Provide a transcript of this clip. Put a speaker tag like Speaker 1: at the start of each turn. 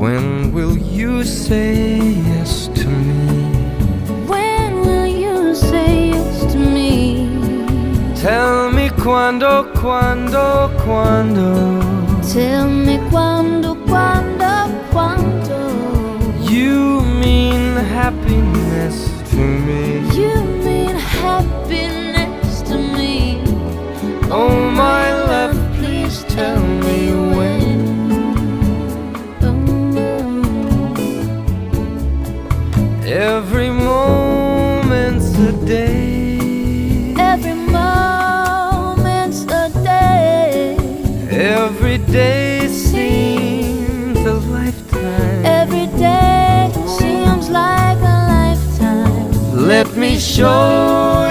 Speaker 1: When will you say yes to me?
Speaker 2: When will you say yes to me?
Speaker 1: Tell me quando, quando, quando.
Speaker 2: Tell me quando, quando, quando.
Speaker 1: You mean happiness to me.
Speaker 2: You mean happiness to me.
Speaker 1: Oh my love, please tell me when. Every moment's a day.
Speaker 2: Every moment's a day.
Speaker 1: Every day seems a lifetime.
Speaker 2: Every day seems like a lifetime.
Speaker 1: Let me show